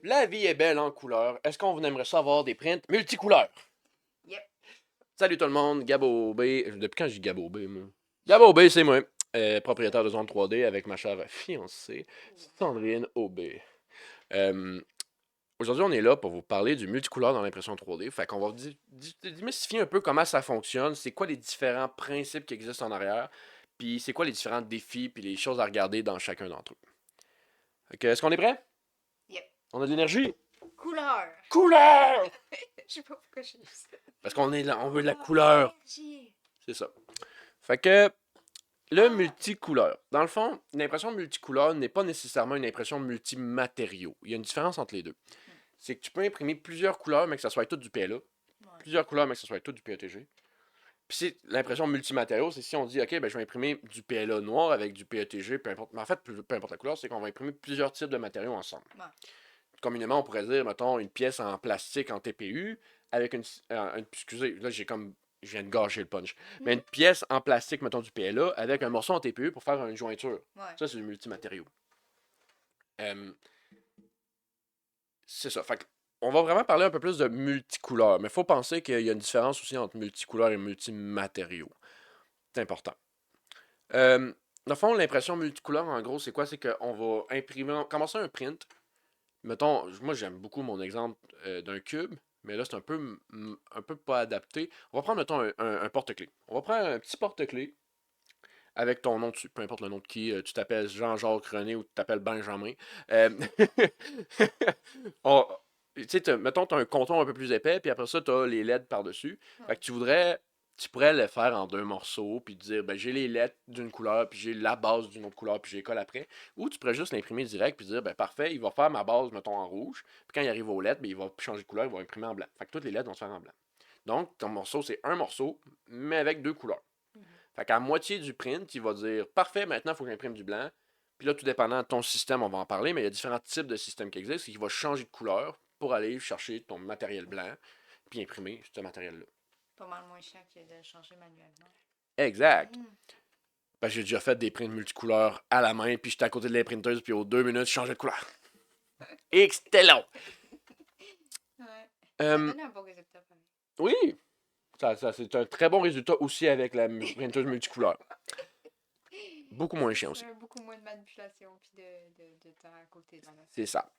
La vie est belle en couleur. Est-ce qu'on aimerait ça avoir des prints multicouleurs? Yep. Salut tout le monde, Gabo B. Depuis quand je dis Gabo B, moi? Gabo B, c'est moi. Propriétaire de Zone 3D avec ma chère fiancée, Sandrine OB. Euh, Aujourd'hui, on est là pour vous parler du multicouleur dans l'impression 3D. Fait qu'on va démystifier un peu comment ça fonctionne, c'est quoi les différents principes qui existent en arrière, puis c'est quoi les différents défis, puis les choses à regarder dans chacun d'entre eux. Fait que, est-ce qu'on est prêt? Yep. On a de l'énergie? Couleur. Couleur! Je sais pas pourquoi je dis ça. Parce qu'on est là, on veut de la couleur. Énergie. C'est ça. Fait que le Ah. multicouleur. Dans le fond, une impression multicouleur n'est pas nécessairement une impression multimatériaux. Il y a une différence entre les deux. C'est que tu peux imprimer plusieurs couleurs, mais que ça soit tout du PLA. Ouais. Plusieurs couleurs, mais que ça soit tout du PETG. Puis c'est l'impression multimatériaux, c'est si on dit, OK, ben, je vais imprimer du PLA noir avec du PETG, peu importe. Mais en fait, peu importe la couleur, c'est qu'on va imprimer plusieurs types de matériaux ensemble. Ouais. Communément, on pourrait dire, mettons, une pièce en plastique en TPU avec excusez, là, je viens de gâcher le punch. Mais une pièce en plastique, mettons, du PLA avec un morceau en TPU pour faire une jointure. Ouais. Ça, c'est du multimatériau. C'est ça. Fait on va vraiment parler un peu plus de multicouleurs, mais il faut penser qu'il y a une différence aussi entre multicouleurs et multimatériaux. C'est important. Dans le fond, l'impression multicouleur, en gros, c'est quoi? C'est qu'on va imprimer, commencer un print. Mettons, moi j'aime beaucoup mon exemple d'un cube, mais là c'est un peu pas adapté. On va prendre, mettons, un porte-clés. On va prendre un petit porte-clés avec ton nom dessus, peu importe le nom de qui, tu t'appelles Jean-Jacques René ou tu t'appelles Benjamin. Euh, on- Tu sais, mettons, tu as un contour un peu plus épais, puis après ça, tu as les LED par-dessus. Fait que tu pourrais le faire en deux morceaux, puis dire, ben, j'ai les LED d'une couleur, puis j'ai la base d'une autre couleur, puis j'ai les colle après. Ou tu pourrais juste l'imprimer direct, puis dire, ben, parfait, il va faire ma base, mettons, en rouge, puis quand il arrive au LED, ben, il va changer de couleur, il va imprimer en blanc. Fait que toutes les LED vont se faire en blanc. Donc, ton morceau, c'est un morceau, mais avec deux couleurs. Fait qu'à moitié du print, il va dire parfait, maintenant il faut que j'imprime du blanc. Puis là, tout dépendant de ton système, on va en parler, mais il y a différents types de systèmes qui existent. Il va changer de couleur pour aller chercher ton matériel blanc puis imprimer ce matériel-là. Pas mal moins cher que de le changer manuellement. Exact. Parce que j'ai déjà fait des prints multicouleurs à la main, puis j'étais à côté de l'imprinteuse, puis aux 2 minutes, je changeais de couleur. Excellent! Ouais. Ça Euh, donne un bon résultat pareil. oui, ça c'est un très bon résultat aussi avec la printeuse multicouleur. Beaucoup moins chiant aussi. C'est beaucoup moins de manipulation puis de temps à côté dans la C'est ça.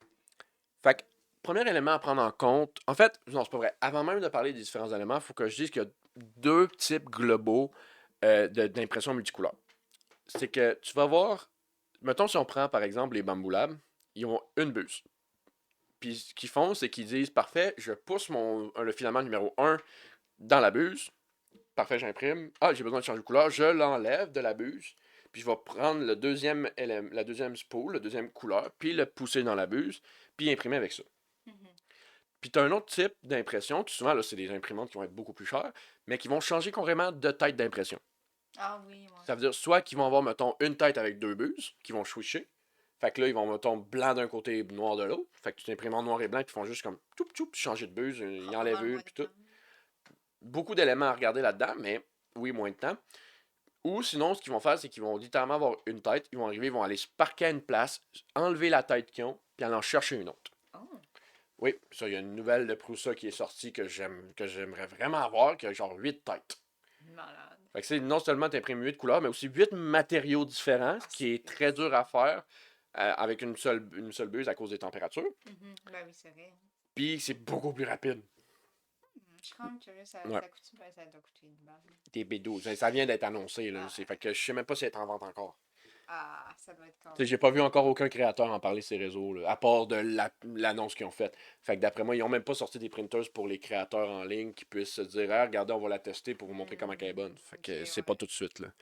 Fait que, premier élément à prendre en compte, en fait, non, c'est pas vrai. Avant même de parler des différents éléments, il faut que je dise qu'il y a deux types globaux d'impression multicouleur. C'est que tu vas voir, mettons si on prend par exemple les Bamboo Lab, ils ont une buse. Puis ce qu'ils font, c'est qu'ils disent parfait, je pousse le filament numéro un dans la buse. Parfait, j'imprime. Ah, j'ai besoin de changer de couleur, je l'enlève de la buse. Puis je vais prendre le deuxième élément, la deuxième spool, la deuxième couleur, puis le pousser dans la buse, puis imprimer avec ça. Puis tu as un autre type d'impression, qui souvent, là, c'est des imprimantes qui vont être beaucoup plus chères, mais qui vont changer complètement de tête d'impression. Ah oui, ouais. Ça veut dire soit qu'ils vont avoir, mettons, une tête avec deux buses, qui vont switcher. Fait que là, ils vont, mettons, blanc d'un côté et noir de l'autre. Fait que tu t'imprimes en noir et blanc, puis ils font juste comme tout, tout, puis changer de buse, ils Prend pas enlèvent mal une, moins de puis tout. temps. Beaucoup d'éléments à regarder là-dedans, mais oui, moins de temps. Ou sinon, ce qu'ils vont faire, c'est qu'ils vont littéralement avoir une tête, ils vont arriver, ils vont aller se parquer à une place, enlever la tête qu'ils ont, puis aller en chercher une autre. Oh, Oui, ça, il y a une nouvelle de Proussa qui est sortie que j'aimerais vraiment avoir, qui a genre 8 têtes. malade. Fait que c'est non seulement t'imprimes 8 couleurs, mais aussi 8 matériaux différents, Ah, ce qui est c'est très dur à faire avec une seule buse à cause des températures. Ben oui, c'est vrai. Puis c'est beaucoup plus rapide. Je suis quand même curieuse. Ouais, Ça coûte, ben, ça doit coûter une balle. des B12. Ça vient d'être annoncé, là. Ah, Fait que je sais même pas si elle est en vente encore. ça doit être quand Tu sais, même. j'ai pas vu encore aucun créateur en parler ces réseaux, là, à part de l'annonce qu'ils ont faite. Fait que d'après moi, ils ont même pas sorti des printers pour les créateurs en ligne qui puissent se dire ah, regardez, on va la tester pour vous montrer comment elle est bonne. Fait Ok, que c'est pas ouais. tout de suite, là.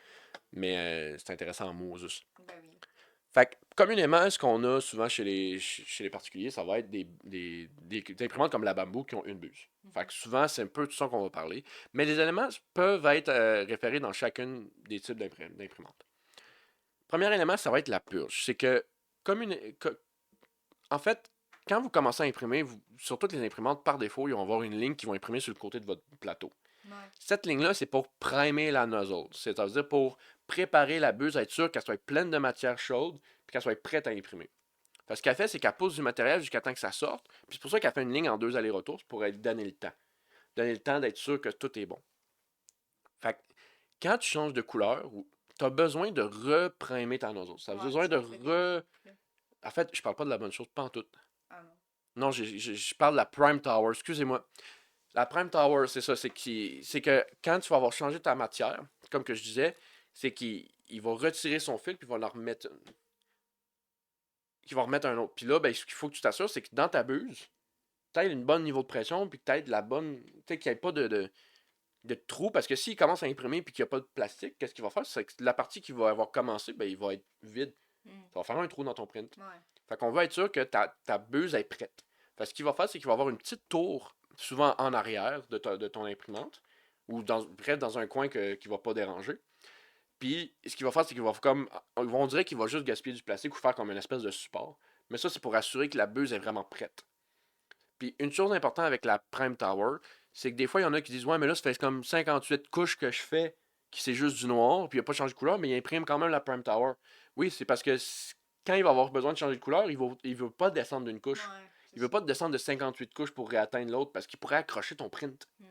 Mais c'est intéressant en mots, juste. Ben oui. Fait que, communément, ce qu'on a souvent chez les particuliers, ça va être des imprimantes comme la Bamboo qui ont une buse. Fait que souvent, c'est un peu de ça qu'on va parler. Mais les éléments peuvent être référés dans chacune des types d'imprimantes. Premier élément, ça va être la purge. C'est que, comme en fait, quand vous commencez à imprimer, sur toutes les imprimantes, par défaut, ils vont avoir une ligne qui va imprimer sur le côté de votre plateau. Ouais. Cette ligne-là, c'est pour primer la nozzle. C'est-à-dire pour préparer la buse, être sûr qu'elle soit pleine de matière chaude, puis qu'elle soit prête à imprimer. Fait que ce qu'elle fait, c'est qu'elle pousse du matériel jusqu'à temps que ça sorte. Puis c'est pour ça qu'elle fait une ligne en 2 allers-retours, c'est pour donner le temps. Donner le temps d'être sûr que tout est bon. Fait que quand tu changes de couleur, tu as besoin de reprimer ta nozzle. Ça a Ouais, besoin de ça fait des re... boucles, là. En fait, je parle pas de la bonne chose, pas en tout. Ah non. Non, je parle de la Prime Tower, excusez-moi. La Prime Tower, c'est ça, c'est que quand tu vas avoir changé ta matière, comme que je disais, c'est qu'il va retirer son fil puis il va remettre un autre. Puis là, ben, ce qu'il faut que tu t'assures, c'est que dans ta buse, tu aies une bonne niveau de pression puis que tu aies de la bonne. Tu sais, qu'il n'y ait pas de trou. Parce que s'il commence à imprimer puis qu'il n'y a pas de plastique, qu'est-ce qu'il va faire? C'est que la partie qui va avoir commencé, ben, il va être vide. Hmm. Ça va faire un trou dans ton print. Ouais. Fait qu'on va être sûr que ta buse est prête. Fait que ce qu'il va faire, c'est qu'il va avoir une petite tour, souvent en arrière de ton imprimante, ou bref, dans un coin qui ne va pas déranger. Puis, ce qu'il va faire, c'est qu'il va comme. On dirait qu'il va juste gaspiller du plastique ou faire comme une espèce de support. Mais ça, c'est pour assurer que la buse est vraiment prête. Puis, une chose importante avec la Prime Tower, c'est que des fois, il y en a qui disent ouais, mais là, ça fait comme 58 couches que je fais, qui c'est juste du noir, puis il n'a pas changé de couleur, mais il imprime quand même la Prime Tower. Oui, c'est parce que quand il va avoir besoin de changer de couleur, il veut pas descendre d'une couche. Ouais, Il c'est veut ça. pas descendre de 58 couches pour réatteindre l'autre parce qu'il pourrait accrocher ton print. Hmm.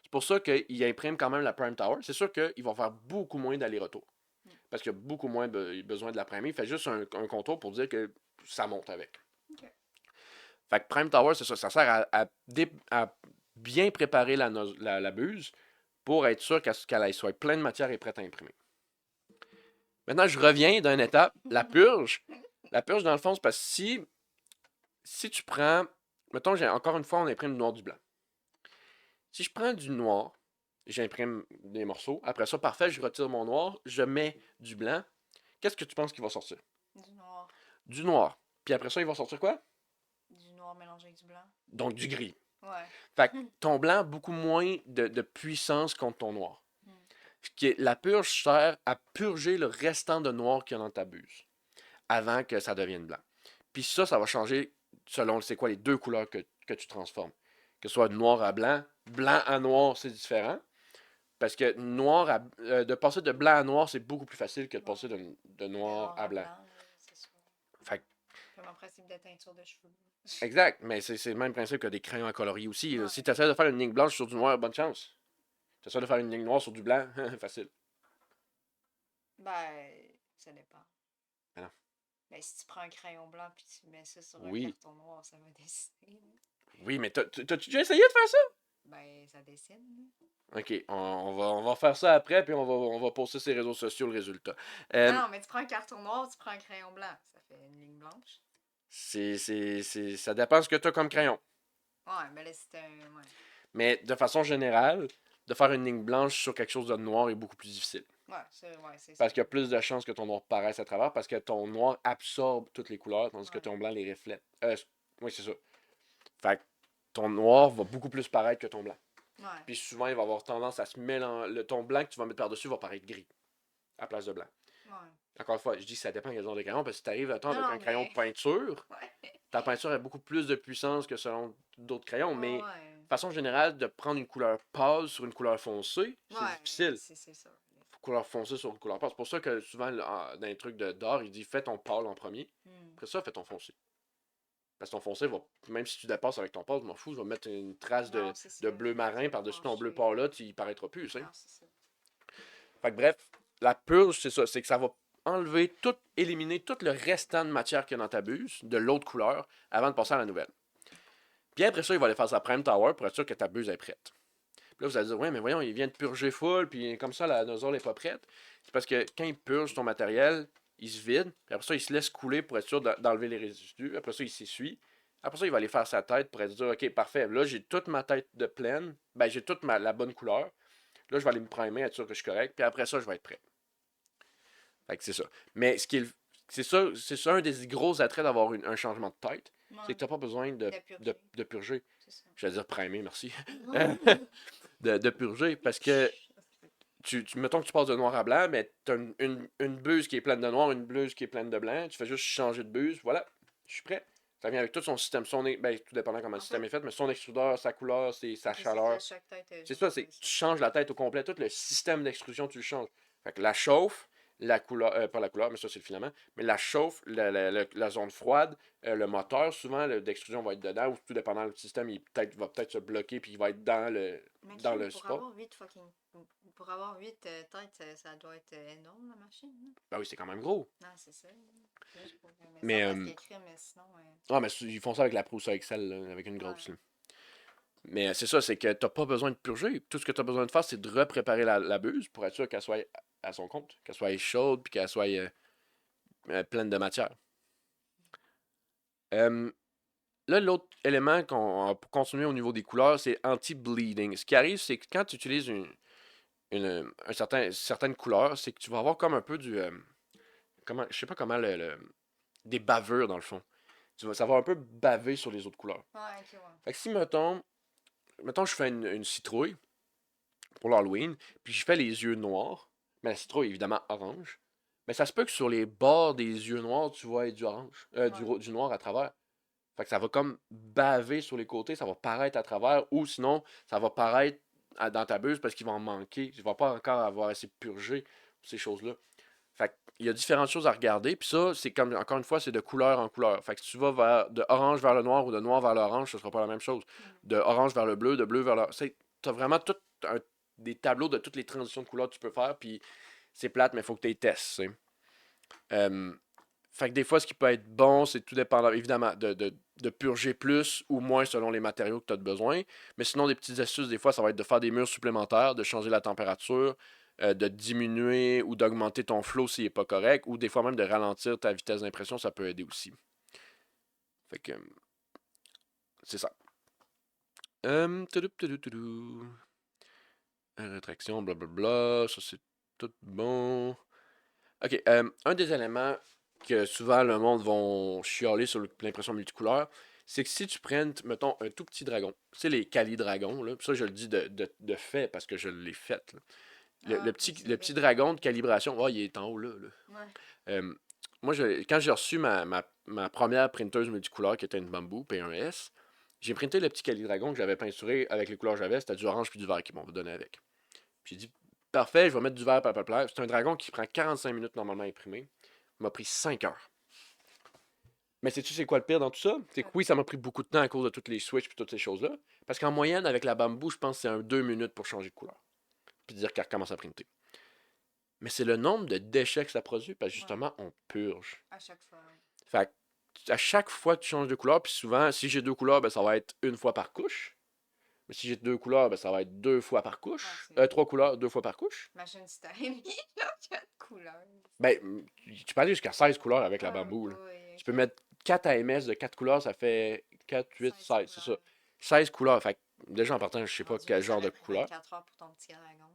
C'est pour ça qu'il imprime quand même la Prime Tower. C'est sûr qu'il va faire beaucoup moins d'aller-retour. Hmm. Parce qu'il y a beaucoup moins besoin de la primer. Il fait juste un contour pour dire que ça monte avec. Ok. Fait que Prime Tower, c'est ça. Ça sert à bien préparer la buse pour être sûr qu'elle soit pleine de matière et prête à imprimer. Maintenant, je reviens d'une étape, la purge. La purge, dans le fond, c'est parce que si tu prends. Mettons, encore une fois, on imprime du noir du blanc. Si je prends du noir, j'imprime des morceaux. Après ça, parfait, je retire mon noir, je mets du blanc. Qu'est-ce que tu penses qu'il va sortir? Du noir. Du noir. Puis après ça, il va sortir quoi? Du noir mélangé avec du blanc. Donc du gris. Ouais. Fait que ton blanc a beaucoup moins de puissance contre ton noir. Hmm. La purge sert à purger le restant de noir qu'il y a dans ta buse avant que ça devienne blanc. Puis ça va changer selon c'est quoi les deux couleurs que tu transformes. Que ce soit de noir à blanc, blanc à noir, c'est différent. Parce que de passer de blanc à noir, c'est beaucoup plus facile que de passer de noir à blanc. Là, c'est sûr. Fait que, Comme en principe de teinture de cheveux. exact, mais c'est le même principe que des crayons à colorier aussi. Ouais. Si tu essaies de faire une ligne blanche sur du noir, bonne chance. Tu essaies de faire une ligne noire sur du blanc, facile. Ben, ça dépend. Ben non. Ben, si tu prends un crayon blanc puis tu mets ça sur Oui. un carton noir, ça va dessiner. Oui, mais t'as-tu déjà essayé de faire ça? Ben, ça dessine. Ok, on va faire ça après, puis on va poster sur les réseaux sociaux le résultat. Non, mais tu prends un carton noir, tu prends un crayon blanc. Ça fait une ligne blanche. Ça dépend de ce que tu as comme crayon. Ouais, mais là, c'est un. Ouais. Mais de façon générale, de faire une ligne blanche sur quelque chose de noir est beaucoup plus difficile. Ouais, c'est ça. Parce qu'il y a plus de chances que ton noir paraisse à travers, parce que ton noir absorbe toutes les couleurs, tandis que ton blanc les reflète. Oui, c'est ça. Fait que ton noir va beaucoup plus paraître que ton blanc. Ouais. Puis souvent, il va avoir tendance à se mélanger. Ton blanc que tu vas mettre par-dessus va paraître gris à place de blanc. Ouais. Encore une fois, je dis que ça dépend quel genre de crayon, parce que si tu arrives avec un Non, crayon mais- de peinture, Ouais. ta peinture a beaucoup plus de puissance que selon d'autres crayons, mais de Ouais. façon générale, de prendre une couleur pâle sur une couleur foncée, c'est Ouais, difficile. c'est ça. Couleur foncée sur une couleur pâle. C'est pour ça que souvent, dans les trucs d'or, il dit fais ton pâle en premier, Hmm. après ça, fais ton foncé. Parce que ton foncé va, même si tu dépasses avec ton pâle, je m'en fous, je vais mettre une trace Non, c'est ça. de bleu marin par-dessus ton bleu Penché. pâle là, tu y paraîtra plus, tu sais. Non, c'est ça. Fait que bref, la purge, c'est ça, c'est que ça va éliminer tout le restant de matière qu'il y a dans ta buse, de l'autre couleur, avant de passer à la nouvelle. Puis après ça, il va aller faire sa Prime Tower pour être sûr que ta buse est prête. Puis là, vous allez dire, ouais, mais voyons, il vient de purger full, puis comme ça, la nozzle n'est pas prête. C'est parce que quand il purge ton matériel, il se vide, puis après ça, il se laisse couler pour être sûr d'enlever les résidus. Après ça, il s'essuie. Après ça, il va aller faire sa tête pour être dire, ok, parfait, là, j'ai toute ma tête de pleine, ben, j'ai toute la bonne couleur. Là, je vais aller me primer, être sûr que je suis correct, puis après ça, je vais être prêt. Fait que c'est ça. Mais c'est ça un des gros attraits d'avoir un changement de tête. Ouais. C'est que tu n'as pas besoin de purger. C'est ça. Je vais dire primer, merci. de purger, parce que mettons que tu passes de noir à blanc, mais tu as une buse qui est pleine de noir, une buse qui est pleine de blanc, tu fais juste changer de buse, voilà, je suis prêt. Ça vient avec tout son système, tout dépendant comment le système est fait, mais son extrudeur, sa couleur, sa chaleur. C'est ça, tu changes la tête au complet, tout le système d'extrusion, tu le changes. Fait que la chauffe, la couleur, pas la couleur, mais ça c'est le filament, mais la chauffe, la zone froide, le moteur, souvent d'extrusion va être dedans, ou tout dépendant du système, va peut-être se bloquer, puis il va être Mais dans crime, le support. pour avoir 8 têtes, ça doit être énorme, la machine, là. Ben oui, c'est quand même gros. Non, c'est ça. C'est juste pour. Mais ça, Mais, parce que crime, mais sinon. mais ils font ça avec la Proussa Excel, là, avec une grosse. Ouais. Là. Mais c'est ça, c'est que t'as pas besoin de purger. Tout ce que tu as besoin de faire, c'est de repréparer la buse pour être sûr qu'elle soit à son compte, qu'elle soit chaude, puis qu'elle soit pleine de matière. Euh, Là, l'autre élément pour continuer au niveau des couleurs, c'est anti-bleeding. Ce qui arrive, c'est que quand tu utilises certaines couleurs, c'est que tu vas avoir comme un peu je sais pas comment, des bavures dans le fond. Ça va un peu baver sur les autres couleurs. Ouais, ok, ouais. Fait que si, mettons je fais une citrouille pour l'Halloween, puis je fais les yeux noirs, mais la citrouille est évidemment orange, mais ça se peut que sur les bords des yeux noirs, tu vois du orange, Ouais. du noir à travers. Fait que ça va comme baver sur les côtés, ça va paraître à travers, ou sinon, ça va paraître dans ta buse parce qu'il va en manquer. Tu vas pas encore avoir assez purgé ces choses-là. Fait il y a différentes choses à regarder, puis ça, c'est comme, encore une fois, c'est de couleur en couleur. Fait que si tu vas de orange vers le noir ou de noir vers l'orange, ce sera pas la même chose. De orange vers le bleu, de bleu vers le... Tu as vraiment des tableaux de toutes les transitions de couleurs que tu peux faire, puis c'est plate, mais il faut que tu les testes. Euh, Fait que des fois, ce qui peut être bon, c'est tout dépendant, évidemment, de purger plus ou moins selon les matériaux que tu as besoin. Mais sinon, des petites astuces, des fois, ça va être de faire des murs supplémentaires, de changer la température, de diminuer ou d'augmenter ton flow s'il n'est pas correct, ou des fois même de ralentir ta vitesse d'impression, ça peut aider aussi. Fait que, c'est ça. Toudouk, toudouk, toudouk. Rétraction, blablabla, ça c'est tout bon. Ok, un des éléments que souvent le monde vont chialer sur l'impression multicouleur, c'est que si tu prennes, mettons, un tout petit dragon, tu sais, les cali-dragons, là, ça je le dis de fait parce que je l'ai fait. Là. Ah, Le petit dragon de calibration, oh, il est en haut là. ouais. Euh, Moi, quand j'ai reçu ma première printeuse multicouleur qui était une Bamboo P1S, j'ai printé le petit cali-dragon que j'avais peinturé avec les couleurs que j'avais, c'était du orange puis du vert qu'ils m'ont donné avec. Puis j'ai dit, parfait, je vais mettre du vert, blablabla. C'est un dragon qui prend 45 minutes normalement à imprimer. Il m'a pris 5 heures. Mais sais-tu c'est quoi le pire dans tout ça? C'est que oui, ça m'a pris beaucoup de temps à cause de toutes les switches et toutes ces choses-là. Parce qu'en moyenne, avec la bambou, je pense que c'est 2 minutes pour changer de couleur. Puis dire qu'elle recommence à printer. Mais c'est le nombre de déchets que ça produit, parce que Ouais. justement, on purge. À chaque fois. Fait à chaque fois que tu changes de couleur, puis souvent, si j'ai 2 couleurs, ben, ça va être une fois par couche. Mais si j'ai 2 couleurs, ben, ça va être 2 fois par couche. Ouais, 3 couleurs, 2 fois par couche. Machine style. Il y a 4 couleurs. Ben, tu peux aller jusqu'à 16 couleurs avec la Ah, bambou. Là. oui, Tu peux ok. mettre 4 AMS de 4 couleurs, ça fait 4, 8, 16 16, c'est ça. couleurs. 16 couleurs. Fait que, déjà en partant, je sais Mon pas Dieu, quel ça genre de aurait pris couleur. 24 heures pour ton petit dragon.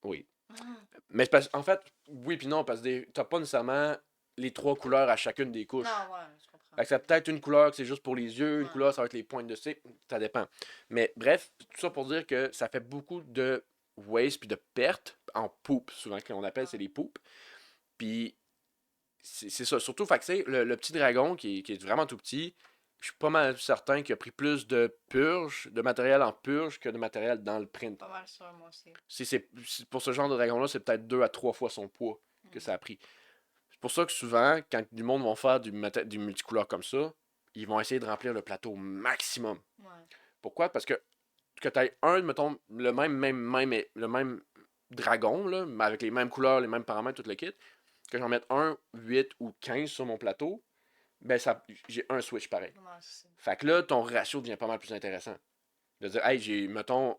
Oui. Ah, Mais c'est parce, en fait, oui puis non, parce que t'as pas nécessairement les 3 couleurs à chacune des couches. non, ouais, je comprends. Fait que c'est peut-être une couleur que c'est juste pour les yeux, une Ouais. couleur ça va être les pointes de cils, ça dépend. Mais bref, tout ça pour dire que ça fait beaucoup de waste puis de pertes en poupe, souvent qu'on appelle c'est Ouais. les poupes. Puis c'est ça. Surtout, fait que, le petit dragon qui est vraiment tout petit, je suis pas mal certain qu'il a pris plus de purge, de matériel en purge que de matériel dans le print. Pas mal sûr, moi aussi. Pour ce genre de dragon-là, c'est peut-être 2 à 3 fois son poids que ça a pris. C'est pour ça que souvent, quand du monde vont faire du multicouleur comme ça, ils vont essayer de remplir le plateau au maximum. Ouais. Pourquoi? Parce que tu as mettons, le même dragon, là, mais avec les mêmes couleurs, les mêmes paramètres, tout le kit, que j'en mette 8 ou 15 sur mon plateau, ben j'ai un switch pareil. Moi aussi. Fait que là, ton ratio devient pas mal plus intéressant. De dire, hey, mettons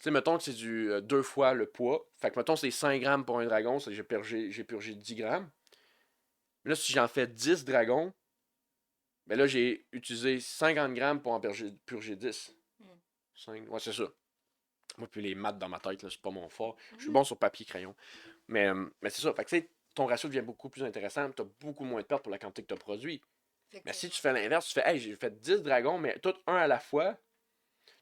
que c'est 2 fois le poids. Fait que mettons c'est 5 grammes pour un dragon, j'ai purgé 10 grammes. Mais là, si j'en fais 10 dragons, ben là, j'ai utilisé 50 grammes pour en purger 10. Mm. 5, ouais, c'est ça. Moi, puis les maths dans ma tête, là, c'est pas mon fort. Je suis bon sur papier crayon. Mais c'est ça. Fait que, tu sais, ton ratio devient beaucoup plus intéressant. Tu as beaucoup moins de pertes pour la quantité que tu as produit. Mais si tu fais l'inverse, tu fais, hey, j'ai fait 10 dragons, mais tout un à la fois,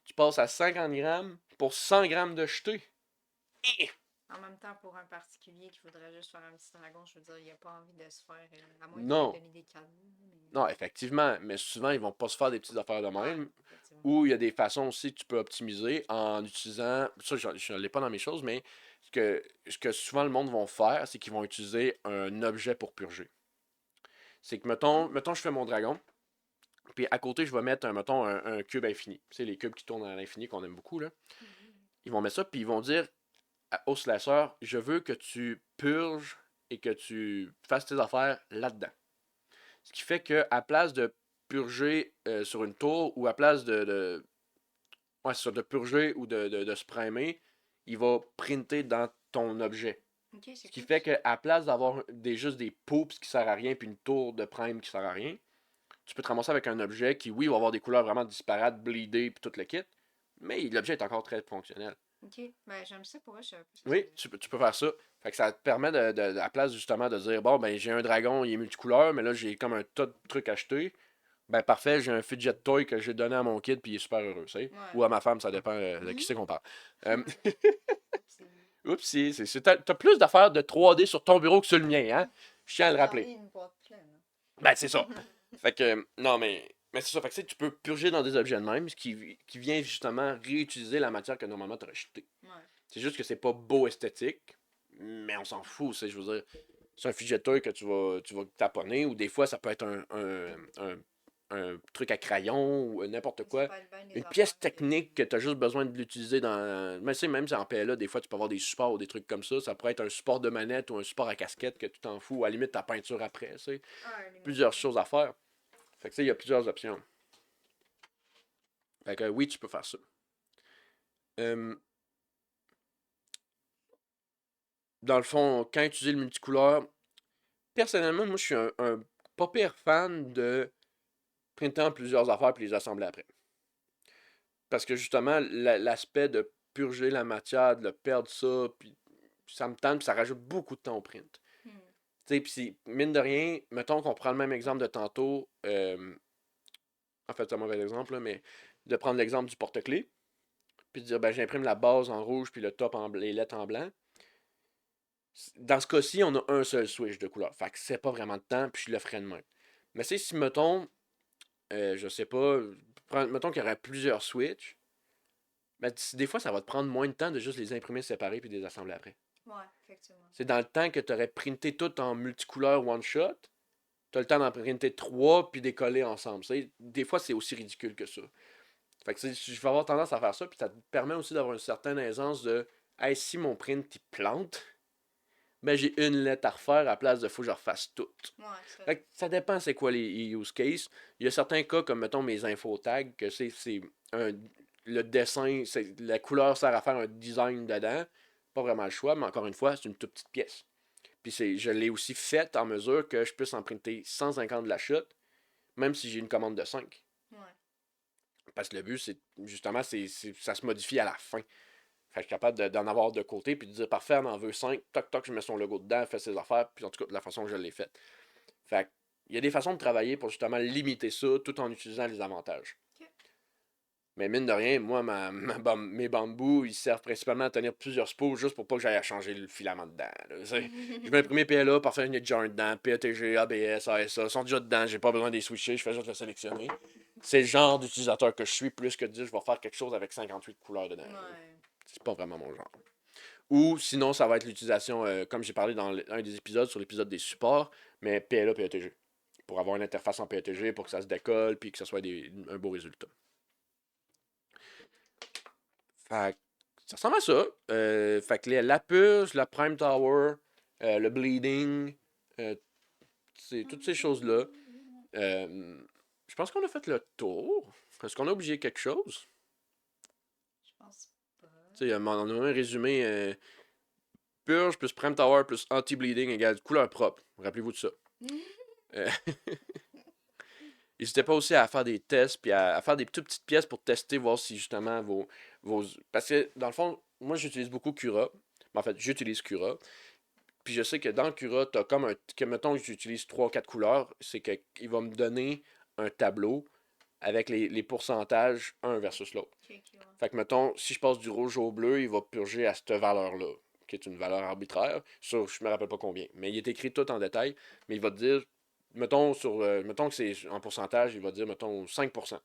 tu passes à 50 grammes pour 100 grammes de jeté. En même temps, pour un particulier qui voudrait juste faire un petit dragon, je veux dire, il n'a pas envie de se faire. À moins qu'il ait Non. donné des cadeaux. Mais... Non, effectivement. Mais souvent, ils vont pas se faire des petites affaires de Ouais, même. effectivement. Ou il y a des façons aussi que tu peux optimiser en utilisant. Ça, je ne l'ai pas dans mes choses, mais ce que souvent le monde va faire, c'est qu'ils vont utiliser un objet pour purger. C'est que, mettons, je fais mon dragon, puis à côté, je vais mettre, mettons, un cube infini. Tu sais, les cubes qui tournent à l'infini qu'on aime beaucoup, là. Ils vont mettre ça, puis ils vont dire au slasher, je veux que tu purges et que tu fasses tes affaires là-dedans. Ce qui fait que à place de purger sur une tour ou à place ouais, c'est ça, de purger ou de spramer, il va printer dans ton objet. Ok, Ce c'est qui cool fait ça. qu'à place d'avoir juste des poops qui servent à rien puis une tour de prime qui sert à rien, tu peux te ramasser avec un objet qui, oui, va avoir des couleurs vraiment disparates, bleedées puis tout le kit, mais l'objet est encore très fonctionnel. Ok, ben j'aime ça pour eux, je savais pas ce que ça Oui, faisait. tu peux faire ça. Fait que ça te permet, à la place justement de dire, bon, ben j'ai un dragon, il est multicouleur, mais là j'ai comme un tas de trucs achetés. Ben parfait, j'ai un fidget toy que j'ai donné à mon kid, puis il est super heureux, tu sais. Ou Ouais. à ma femme, ça dépend de qui c'est qu'on parle. Euh, Oupsie. Oups, t'as plus d'affaires de 3D sur ton bureau que sur le mien, hein? Je tiens à le J'en rappeler. ai une boîte pleine. Ben, c'est ça. Fait que, non, mais c'est ça. Fait que, tu sais, tu peux purger dans des objets de même, ce qui vient justement réutiliser la matière que normalement tu aurais jetée. Ouais. C'est juste que c'est pas beau esthétique, mais on s'en fout, je veux dire. C'est un fidget toy que tu vas taponner, ou des fois, ça peut être un truc à crayon, ou n'importe Ça quoi. peut être bien des Une affaires pièce technique que tu as juste besoin de l'utiliser dans. Mais tu sais, même si en PLA, des fois, tu peux avoir des supports ou des trucs comme ça. Ça pourrait être un support de manette ou un support à casquette que tu t'en fous, ou à la limite ta peinture après, tu sais. Ah, à la limite, Plusieurs ouais. choses à faire. Fait que tu sais, il y a plusieurs options. Fait que oui, tu peux faire ça. Euh, dans le fond, quand utiliser le multicouleur, personnellement, moi, je suis un pas pire fan de printer en plusieurs affaires puis les assembler après. Parce que justement, l'aspect de purger la matière, de le perdre ça, puis ça me tente, puis ça rajoute beaucoup de temps au print. Hmm. Tu sais, puis mine de rien, mettons qu'on prend le même exemple de tantôt, en fait, c'est un mauvais exemple, là, mais de prendre l'exemple du porte-clés, puis de dire, ben, j'imprime la base en rouge, puis le top les lettres en blanc. Dans ce cas-ci, on a un seul switch de couleur. Fait que c'est pas vraiment de temps, puis je le ferai de même. Mais c'est si, mettons, je sais pas, mettons qu'il y aurait plusieurs switches, ben, des fois, ça va te prendre moins de temps de juste les imprimer séparés puis de les assembler après. Ouais, effectivement. C'est dans le temps que tu aurais printé tout en multicouleur one shot, tu as le temps d'en printer trois puis décoller ensemble. Des fois, c'est aussi ridicule que ça. Fait que je vais avoir tendance à faire ça, puis ça te permet aussi d'avoir une certaine aisance de hey, si mon print il plante, ben j'ai une lettre à refaire à la place de faut que je refasse tout. Ouais, c'est Fait vrai. que ça dépend c'est quoi les use cases. Il y a certains cas comme mettons mes info tags que c'est un le dessin, la couleur sert à faire un design dedans. Pas vraiment le choix, mais encore une fois, c'est une toute petite pièce. Puis je l'ai aussi faite en mesure que je puisse en printer 150 de la chute, même si j'ai une commande de 5. Ouais. Parce que le but, c'est justement, ça se modifie à la fin. Fait que je suis capable d'en avoir de côté, puis de dire parfait, on en veut 5, toc toc, je mets son logo dedans, fait ses affaires, puis en tout cas, de la façon que je l'ai faite. Fait que, il y a des façons de travailler pour justement limiter ça tout en utilisant les avantages. Ok. Mais mine de rien, moi, mes bambous, ils servent principalement à tenir plusieurs spools juste pour pas que j'aille à changer le filament dedans. Là. Je vais imprimer PLA, parfait, il y a déjà un dedans, PETG, ABS, ASA, sont déjà dedans, j'ai pas besoin de les switcher, je fais juste le sélectionner. C'est le genre d'utilisateur que je suis, plus que de dire je vais faire quelque chose avec 58 couleurs dedans. Ouais. C'est pas vraiment mon genre. Ou sinon, ça va être l'utilisation, comme j'ai parlé dans un des épisodes, sur l'épisode des supports, mais PLA, PETG. Pour avoir une interface en PETG, pour que ça se décolle, puis que ça soit un beau résultat. Fait que ça ressemble à ça. Fait que la purge, la Prime Tower, le bleeding, euh, toutes ces choses-là. Je pense qu'on a fait le tour. Est-ce qu'on a oublié quelque chose? Je pense pas. Tu sais, on a un résumé purge plus Prime Tower plus anti-bleeding égale couleur propre. Rappelez-vous de ça. Euh, N'hésitez pas aussi à faire des tests puis à faire des toutes petites pièces pour tester, voir si justement vos. Parce que dans le fond, moi j'utilise beaucoup Cura. En fait, j'utilise Cura. Puis je sais que dans le Cura, t'as comme un. Que mettons que j'utilise trois quatre couleurs, c'est qu'il va me donner un tableau avec les pourcentages un versus l'autre. Ok, ok, ouais. Fait que mettons, si je passe du rouge au bleu, il va purger à cette valeur-là, qui est une valeur arbitraire. Sur, je me rappelle pas combien. Mais il est écrit tout en détail. Mais il va te dire, mettons que c'est en pourcentage, il va dire, mettons, 5%.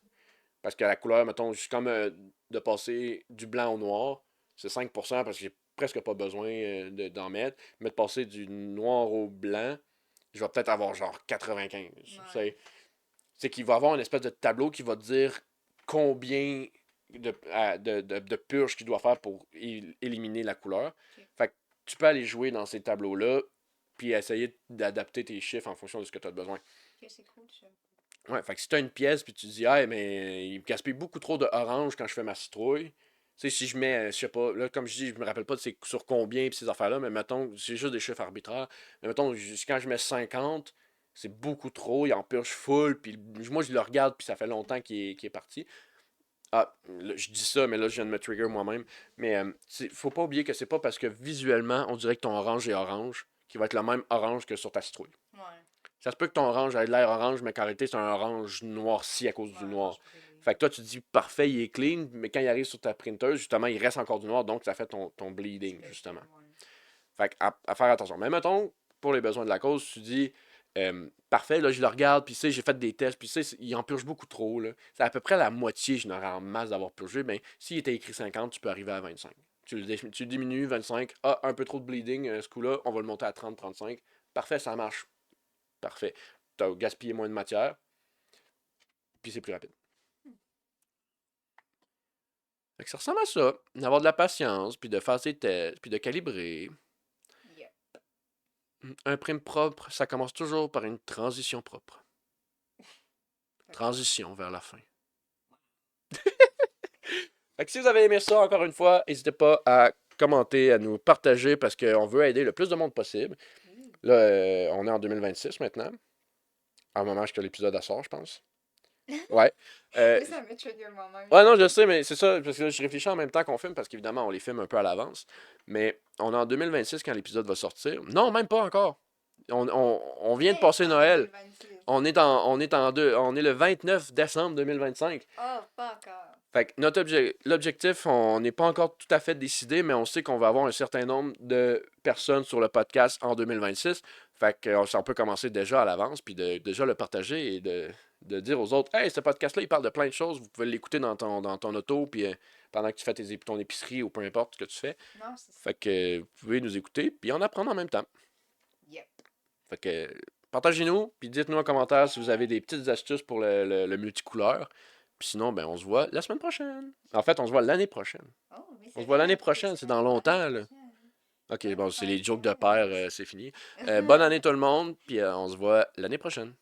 Parce que la couleur, mettons, juste comme de passer du blanc au noir, c'est 5% parce que j'ai presque pas besoin d'en mettre. Mais de passer du noir au blanc, je vais peut-être avoir genre 95. Ouais. C'est qu'il va y avoir une espèce de tableau qui va te dire combien de purges qu'il doit faire pour éliminer la couleur. Ok. Fait que tu peux aller jouer dans ces tableaux-là, puis essayer d'adapter tes chiffres en fonction de ce que tu as besoin. Ok, c'est cool ça. Ouais, fait que si tu as une pièce, puis tu te dis, ah, mais il me gaspille beaucoup trop de orange quand je fais ma citrouille. Tu sais, si je mets, je sais pas, là, comme je dis, je me rappelle pas de c'est sur combien, puis ces affaires-là, mais mettons, c'est juste des chiffres arbitraires. Mais mettons, quand je mets 50, c'est beaucoup trop, il en purge full, puis moi, je le regarde, puis ça fait longtemps qu'il est parti. Ah, là, je dis ça, mais là, je viens de me trigger moi-même. Mais faut pas oublier que c'est pas parce que visuellement, on dirait que ton orange est orange, qui va être le même orange que sur ta citrouille. Ouais. Ça se peut que ton orange ait de l'air orange, mais qu'en réalité, c'est un orange noirci à cause du Ouais, noir. orange brûlé. Fait que toi, tu te dis parfait, il est clean, mais quand il arrive sur ta printeuse, justement, il reste encore du noir, donc ça fait ton bleeding, justement. Ouais. Fait que à faire attention. Mais mettons, pour les besoins de la cause, tu dis parfait, là, je le regarde, puis tu sais, j'ai fait des tests, puis tu sais, il en purge beaucoup trop, là. C'est à peu près la moitié, je n'aurais en masse d'avoir purgé. Ben, s'il était écrit 50, tu peux arriver à 25. Tu diminues 25. Ah, un peu trop de bleeding, ce coup-là, on va le monter à 30, 35. Parfait, ça marche. Parfait. Tu as gaspillé moins de matière, puis c'est plus rapide. Fait que ça ressemble à ça. D'avoir de la patience, puis de faire ses tests, puis de calibrer. Yep. Un prime propre, ça commence toujours par une transition propre. Fait que- Transition vers la fin. Fait que si vous avez aimé ça, encore une fois, n'hésitez pas à commenter, à nous partager, parce qu'on veut aider le plus de monde possible. Oui. Là, on est en 2026 maintenant. À un moment que l'épisode sort, je pense. Ouais. Là, ça me trigger moi-même. Ouais, non, je sais, mais c'est ça, parce que là, je réfléchis en même temps qu'on filme, parce qu'évidemment, on les filme un peu à l'avance. Mais on est en 2026 quand l'épisode va sortir. Non, même pas encore. On vient de passer En Noël. 2026. On est le 29 décembre 2025. Oh, pas encore. Fait que l'objectif, on n'est pas encore tout à fait décidé, mais on sait qu'on va avoir un certain nombre de personnes sur le podcast en 2026. Fait que on peut commencer déjà à l'avance, puis de déjà le partager et de dire aux autres, hey, ce podcast-là, il parle de plein de choses, vous pouvez l'écouter dans ton auto, puis pendant que tu fais ton épicerie ou peu importe ce que tu fais. Non, c'est ça. Fait que vous pouvez nous écouter, puis en apprendre en même temps. Yep. Fait que partagez-nous, puis dites-nous en commentaire si vous avez des petites astuces pour le multicouleur. Puis sinon, ben, on se voit la semaine prochaine. En fait, on se voit l'année prochaine. Oh, oui, On c'est se voit l'année vrai. prochaine, c'est dans longtemps, là. Ok, Bonne bon, c'est les fête, jokes de Kevin. père, c'est fini. Bonne année tout le monde, puis on se voit l'année prochaine.